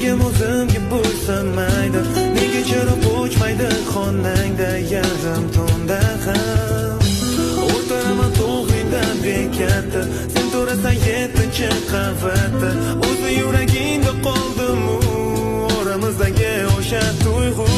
Ko'nglim o'zimga bo'ysunmaydi, nega chiroq o'chmaydi xonangda yarim tunda ham. O'tiraman to'g'ringdan bekatda, sen turasan 7-qavatda. O'zi yuragingda qoldim-u, oramizdagi o'sha tuyg'u.